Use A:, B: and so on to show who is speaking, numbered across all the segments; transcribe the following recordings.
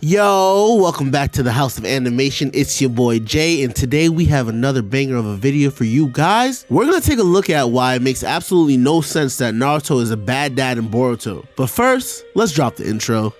A: Yo, welcome back to the House of Animation. It's your boy Jay, and today we have another banger of a video for you guys. We're gonna take a look at why it makes absolutely no sense that Naruto is a bad dad in Boruto. But first, let's drop the intro.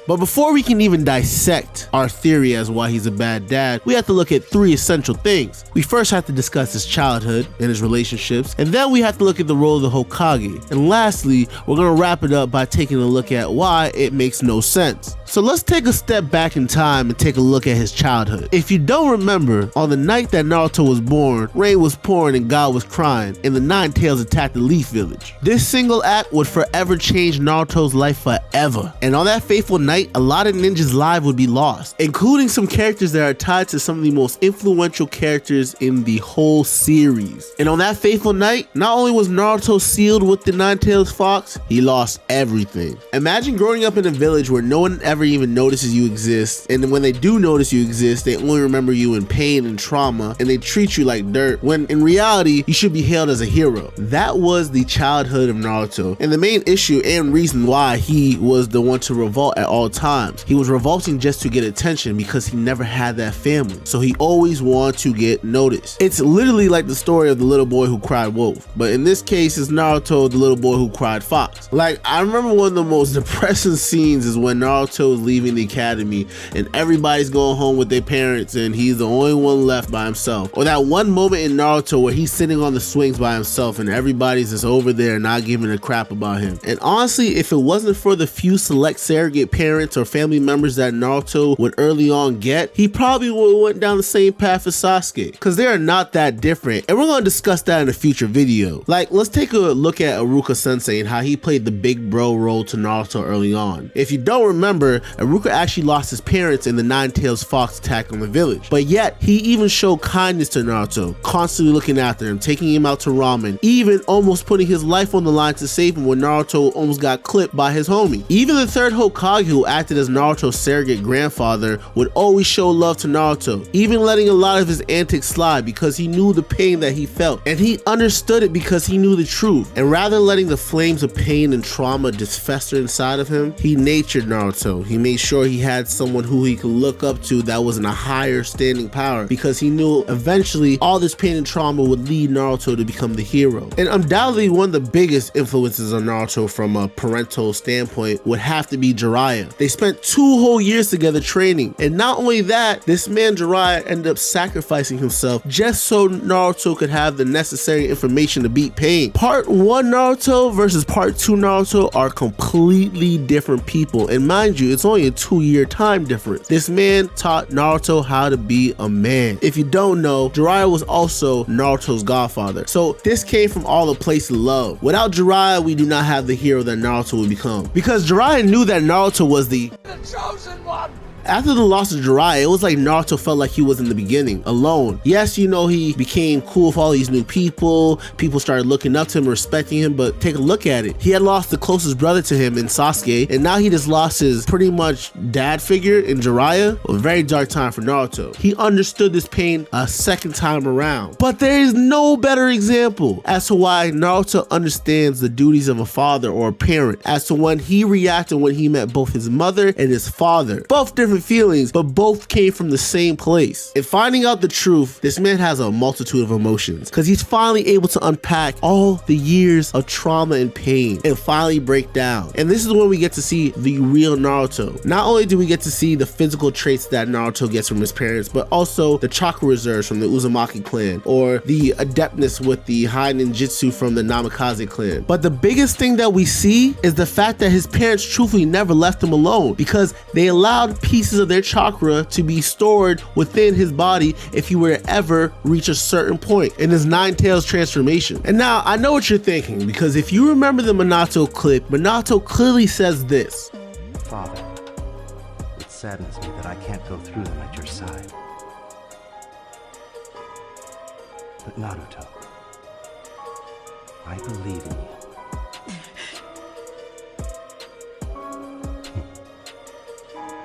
A: But before we can even dissect our theory as why he's a bad dad, we have to look at three essential things. We first have to discuss his childhood and his relationships, and then we have to look at the role of the Hokage. And lastly, we're gonna wrap it up by taking a look at why it makes no sense. So let's take a step back in time and take a look at his childhood. If you don't remember, on the night that Naruto was born, rain was pouring and God was crying, and the Nine Tails attacked the Leaf Village. This single act would forever change Naruto's life forever. And on that fateful night, a lot of ninjas' lives would be lost, including some characters that are tied to some of the most influential characters in the whole series. And on that fateful night, not only was Naruto sealed with the Nine-Tailed Fox, he lost everything. Imagine growing up in a village where no one ever even notices you exist, and when they do notice you exist, they only remember you in pain and trauma, and they treat you like dirt, when in reality, you should be hailed as a hero. That was the childhood of Naruto, and the main issue and reason why he was the one to revolt at all times. He was revolting just to get attention because he never had that family, so he always wanted to get noticed. It's literally like the story of the little boy who cried wolf, but in this case it's Naruto, the little boy who cried fox. Like, I remember one of the most depressing scenes is when Naruto is leaving the academy and everybody's going home with their parents and he's the only one left by himself. Or that one moment in Naruto where he's sitting on the swings by himself and everybody's just over there not giving a crap about him. And honestly, if it wasn't for the few select surrogate parents or family members that Naruto would early on get, he probably would have went down the same path as Sasuke, because they are not that different, and we're going to discuss that in a future video. Like, let's take a look at Iruka Sensei and how he played the big bro role to Naruto early on. If you don't remember, Iruka actually lost his parents in the Nine-Tails Fox attack on the village, but yet he even showed kindness to Naruto, constantly looking after him, taking him out to ramen, even almost putting his life on the line to save him when Naruto almost got clipped by his homie. Even the third Hokage, who acted as Naruto's surrogate grandfather, would always show love to Naruto, even letting a lot of his antics slide because he knew the pain that he felt, and he understood it because he knew the truth. And rather than letting the flames of pain and trauma just fester inside of him, he nurtured Naruto. He made sure he had someone who he could look up to that was in a higher standing power, because he knew eventually all this pain and trauma would lead Naruto to become the hero. And undoubtedly one of the biggest influences on Naruto from a parental standpoint would have to be Jiraiya. They spent 2 whole years together training, and not only that, this man Jiraiya ended up sacrificing himself just so Naruto could have the necessary information to beat pain. Part 1 Naruto versus Part 2 Naruto are completely different people, and mind you, it's only a 2-year time difference. This man taught Naruto how to be a man. If you don't know, Jiraiya was also Naruto's godfather, so this came from all a place of love. Without Jiraiya, we do not have the hero that Naruto would become, because Jiraiya knew that Naruto was the chosen one. After the loss of Jiraiya, it was like Naruto felt like he was in the beginning, alone. Yes, you know, he became cool with all these new people. People started looking up to him, respecting him, but take a look at it. He had lost the closest brother to him in Sasuke, and now he just lost his pretty much dad figure in Jiraiya. A very dark time for Naruto. He understood this pain a second time around. But there is no better example as to why Naruto understands the duties of a father or a parent, as to when he reacted when he met both his mother and his father. Both different feelings, but both came from the same place. In finding out the truth, this man has a multitude of emotions, because he's finally able to unpack all the years of trauma and pain and finally break down. And this is when we get to see the real Naruto. Not only do we get to see the physical traits that Naruto gets from his parents, but also the chakra reserves from the Uzumaki clan, or the adeptness with the high ninjutsu from the Namikaze clan. But the biggest thing that we see is the fact that his parents truthfully never left him alone, because they allowed pieces of their chakra to be stored within his body if he were to ever reach a certain point in his Nine Tails transformation. And now I know what you're thinking, because if you remember the Minato clip, Minato clearly says this:
B: Father, it saddens me that I can't go through them at your side. But Naruto, I believe in you.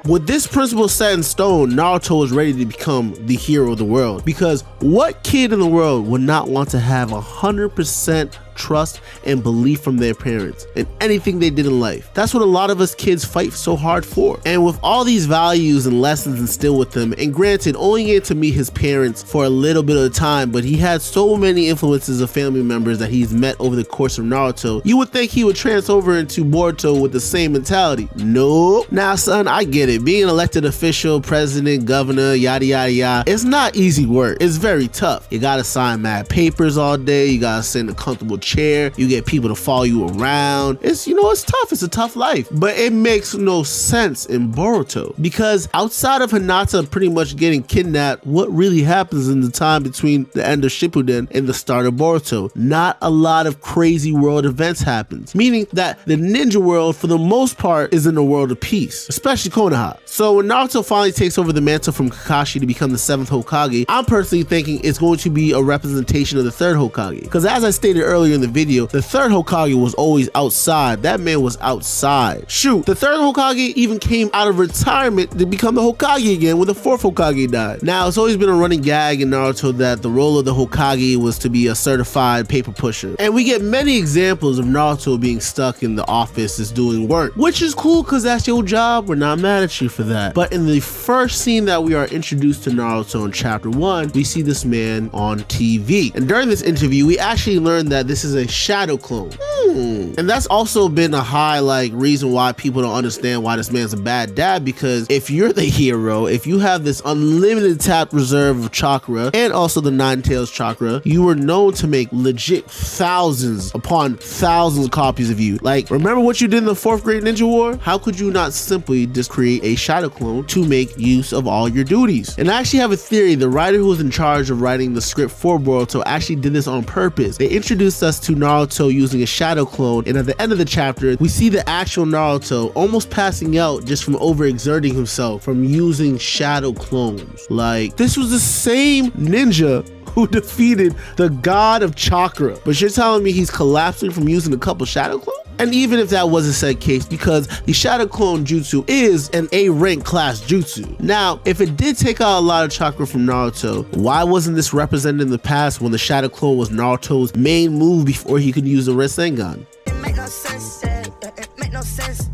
A: With this principle set in stone, Naruto was ready to become the hero of the world, because what kid in the world would not want to have 100% trust and belief from their parents in anything they did in life? That's what a lot of us kids fight so hard for. And with all these values and lessons instilled with him, and granted, only getting to meet his parents for a little bit of time, but he had so many influences of family members that he's met over the course of Naruto, you would think he would transfer into Boruto with the same mentality. Nope. Now, son, I get it. Being an elected official, president, governor, yada yada yada, it's not easy work. It's very tough. You gotta sign mad papers all day. You gotta sit in a comfortable chair. You get people to follow you around. It's tough. It's a tough life. But it makes no sense in Boruto, because outside of Hinata pretty much getting kidnapped, what really happens in the time between the end of Shippuden and the start of Boruto? Not a lot of crazy world events happens, meaning that the ninja world for the most part is in a world of peace, especially Konoha. So when Naruto finally takes over the mantle from Kakashi to become the 7th Hokage, I'm personally thinking it's going to be a representation of the 3rd Hokage, because as I stated earlier in the video, the 3rd Hokage was always outside. That man was outside. Shoot, the 3rd Hokage even came out of retirement to become the Hokage again when the 4th Hokage died. Now, it's always been a running gag in Naruto that the role of the Hokage was to be a certified paper pusher, and we get many examples of Naruto being stuck in the office is doing work, which is cool because that's your job. We're not mad at you for that. But in the first scene that we are introduced to Naruto in chapter 1, we see this man on TV, and during this interview we actually learn that this is a shadow clone. And that's also been a high reason why people don't understand why this man's a bad dad, because if you're the hero, if you have this unlimited tapped reserve of chakra and also the 9 tails chakra, you were known to make legit thousands upon thousands of copies of you. Remember what you did in the 4th Great Ninja War? How could you not simply just create a shadow clone to make use of all your duties? And I actually have a theory. The writer who was in charge of writing the script for Boruto actually did this on purpose. They introduced us to Naruto using a shadow clone, and at the end of the chapter we see the actual Naruto almost passing out just from overexerting himself from using shadow clones. This was the same ninja who defeated the god of chakra, but you're telling me he's collapsing from using a couple shadow clones? And even if that was a said case, because the shadow clone jutsu is an A rank class jutsu. Now, if it did take out a lot of chakra from Naruto, why wasn't this represented in the past when the shadow clone was Naruto's main move before he could use the Rasengan? It make no sense. It make no sense.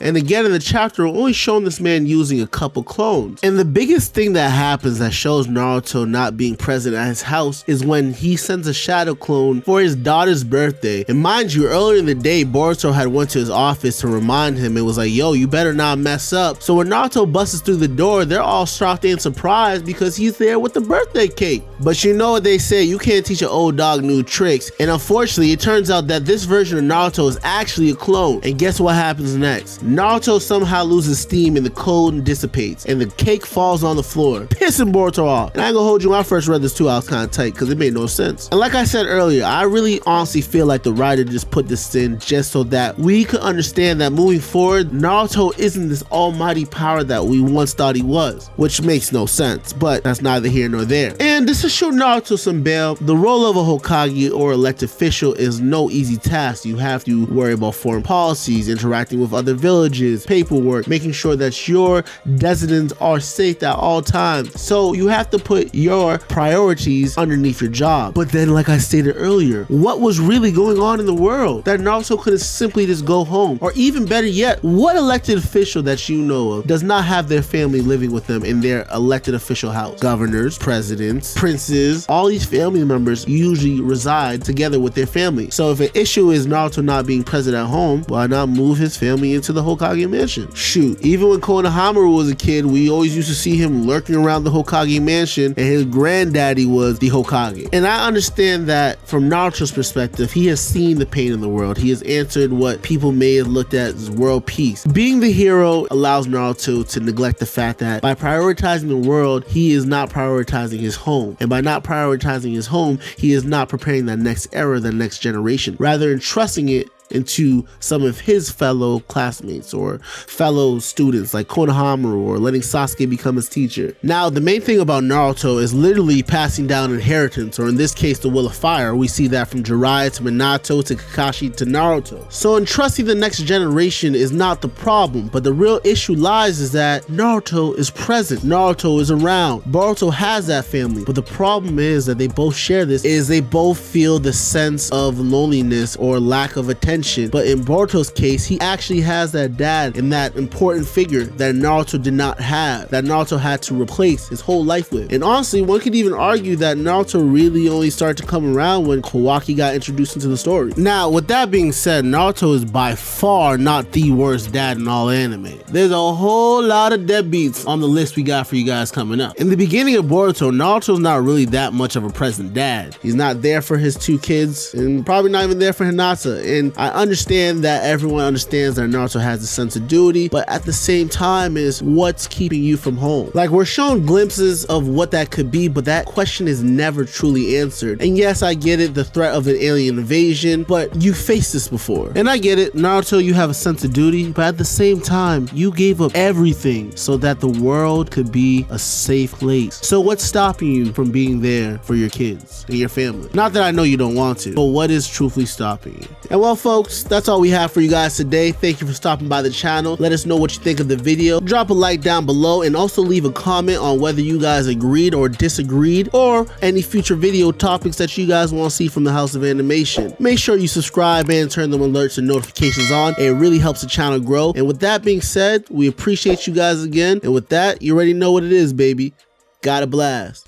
A: And again in the chapter, we're only showing this man using a couple clones. And the biggest thing that happens that shows Naruto not being present at his house is when he sends a shadow clone for his daughter's birthday. And mind you, earlier in the day, Boruto had went to his office to remind him and was like, yo, you better not mess up. So when Naruto busts through the door, they're all shocked and surprised because he's there with the birthday cake. But you know what they say, you can't teach an old dog new tricks. And unfortunately, it turns out that this version of Naruto is actually a clone. And guess what happens next? Naruto somehow loses steam and the cone dissipates and the cake falls on the floor, pissing Boruto off. And I ain't gonna hold you, when I first read this too, I was kind of tight because it made no sense. And like I said earlier, I really honestly feel like the writer just put this in just so that we could understand that moving forward, Naruto isn't this almighty power that we once thought he was, which makes no sense, but that's neither here nor there. And this is show Naruto some bail. The role of a Hokage or elected official is no easy task. You have to worry about foreign policies, interacting with other villages, paperwork, making sure that your descendants are safe at all times. So you have to put your priorities underneath your job. But then, like I stated earlier, what was really going on in the world that Naruto could simply just go home? Or even better yet, what elected official that you know of does not have their family living with them in their elected official house? Governors, presidents, princes, all these family members usually reside together with their family. So if an issue is Naruto not being present at home, why not move his family into the Hokage mansion? Shoot, even when Konohamaru was a kid, we always used to see him lurking around the Hokage mansion, and his granddaddy was the Hokage. And I understand that from Naruto's perspective, he has seen the pain in the world. He has answered what people may have looked at as world peace. Being the hero allows Naruto to neglect the fact that by prioritizing the world, he is not prioritizing his home. And by not prioritizing his home, he is not preparing that next era, the next generation, rather entrusting it into some of his fellow classmates or fellow students like Konohamaru, or letting Sasuke become his teacher. Now, the main thing about Naruto is literally passing down inheritance, or in this case, the Will of Fire. We see that from Jiraiya to Minato to Kakashi to Naruto. So entrusting the next generation is not the problem, but the real issue lies is that Naruto is present. Naruto is around. Boruto has that family, but the problem is that they both share this, is they both feel the sense of loneliness or lack of attention. But in Boruto's case, he actually has that dad and that important figure that Naruto did not have, that Naruto had to replace his whole life with. And honestly, one could even argue that Naruto really only started to come around when Kawaki got introduced into the story. Now, with that being said, Naruto is by far not the worst dad in all anime. There's a whole lot of deadbeats on the list we got for you guys coming up. In the beginning of Boruto, Naruto's not really that much of a present dad. He's not there for his two kids, and probably not even there for Hinata. And I understand that everyone understands that Naruto has a sense of duty, but at the same time is what's keeping you from home? Like, we're shown glimpses of what that could be, but that question is never truly answered. And yes, I get it, the threat of an alien invasion, but you faced this before. And I get it, Naruto, you have a sense of duty, but at the same time, you gave up everything so that the world could be a safe place. So what's stopping you from being there for your kids and your family? Not that I know you don't want to, but what is truthfully stopping you? And well, folks, that's all we have for you guys today. Thank you for stopping by the channel. Let us know what you think of the video. Drop a like down below and also leave a comment on whether you guys agreed or disagreed, or any future video topics that you guys want to see from the House of Animation. Make sure you subscribe and turn the alerts and notifications on. It really helps the channel grow. And with that being said, we appreciate you guys again. And with that, you already know what it is, baby. Gotta blast.